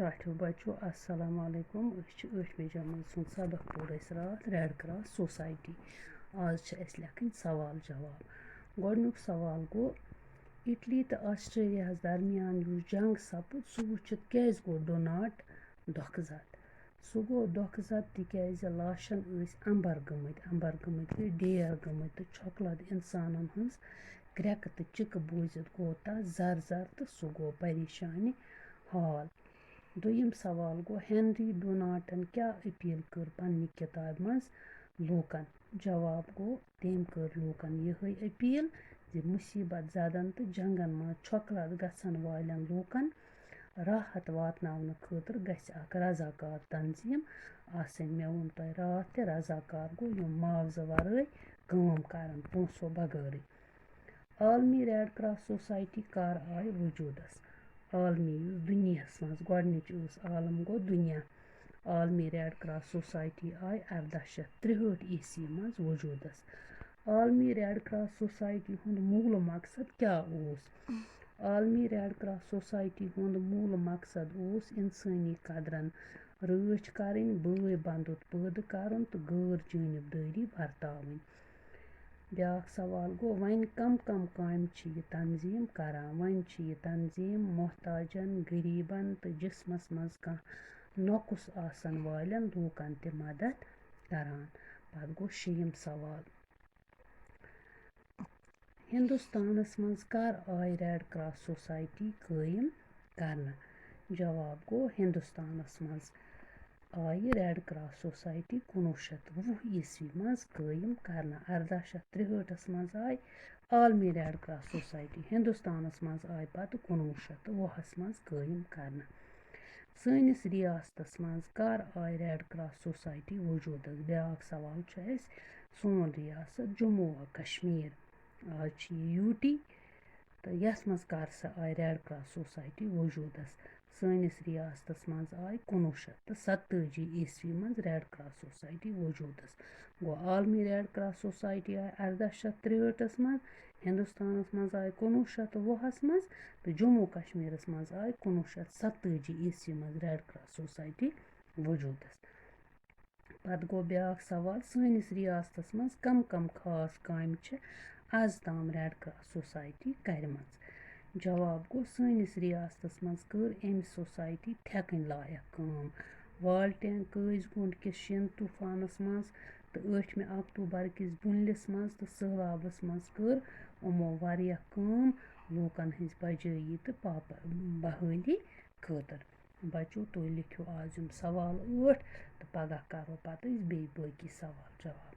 ठाठो बच्चों अस्सलाम वालेकुम। 8वीं जमात सुन सबक पोर रात रेड क्रॉस सोसाइटी। आज लेखन सवाल जवाब। गोडनुक सवाल गो इटली तो ऑस्ट्रेलिया दरमियान जंग सपद सह वुचित क्या गो डोनाट दोखजद। सह गो दोखजद तिज लाशन अंबर गमत गई डेर गमत तो छकलद इंसानन हज ग्रेक तो चिक बूजित गो तथ जर जर तो सह गो परेशानी हाल। दोयम सवाल गो हेनरी डोनाटन क्या अपील कर पन्नी किताब मज लूकन। जवाब गो तम कर लूकन यह अपील जे मुसीबत ज़दन तो जंगन मज छकलत गसन वालन लूकन राहत वातनावन खतर गछ अक रजाकार तंजीम आसन। मे वोन तोह रात ते रजाकार गो यम मुआवजा वराई काम करन पोंसो बगैर। आलमी रेड क्रॉस सोसाइटी कर आय वजूदस। आलमी दुनिया मज गोडनिच आलम गो दुनिया। आलमी रेड क्रॉस सोसाइटी आय 1863 ईस्वी मज वजूदस। आलमी रेड क्रॉस सोसाइटी हुंद मूल मकसद क्या ओस? आलमी रेड क्रॉस सोसाइटी हुंद मूल मकसद ओस इंसानी कदरन रच करन, बय बंधुत पैदा करन तो गैर जानबदारी बरतावन। ब्याक सवाल गो वन कम काम यह तंजीम करान। वन यह तंजीम मोहताजन, गरीबन तो जिस्मस मज कह नकुस आसन वालन लूकन ते मदद करान। पत गो शेयम सवाल हिंदुस्तानस मज कर आय रेड क्रॉस सोसाइटी कायम करना। जवाब गो हिंदुस्तानस मज आय रेड क्रॉस सोसाइटी 1920 ईस्वी मज कायम करना। 1863 मज आय आलमी रेड क्रॉस सोसाइटी। हिंदुस्तानस मज आय पत 1920 मज कायम करना। सनिस रियासतस मज कर आय रेड क्रॉस सोसाइटी वजूदस। ब्याक सवाल सोन रियासत जम्मू व कश्मीर आज यूटी तो यस मज कर सा आय रेड क्रॉस सोसाइटी वजूदस। सनिस रियासतस मज आय 1947 ईस्वी मज रेड क्रॉस सोसाइटी वजूदस। गो आलमी रेड क्रॉस सोसाइटी आय 1863 मज, हिंदुस्तानस मज आय 1920 मज तो जम्मू कश्मीरस मज आय 1947 ईस्वी मज रेड क्रॉस सोसाइटी वजूदस। पत गो ब्याक सवाल सनिस रियासतस मज कम खास काम आज ताम रेड क्रॉस सोसाइटी करमज। जवाब गो सनिस रियासतस मज कर अम सोसाइटी थेकन लायक काम। वालटेन कज गुंड किस शिन तूफानस मज तो 8 अक्टूबर किस बुनलिस मज तो सहलाबस मज कर उमो वारिया काम लूकन हज बजाई तो बहाली खतर। बच्चों तुम लिखो आज सवाल 8 तो पगह करो पत बे बाकी सवाल जवाब।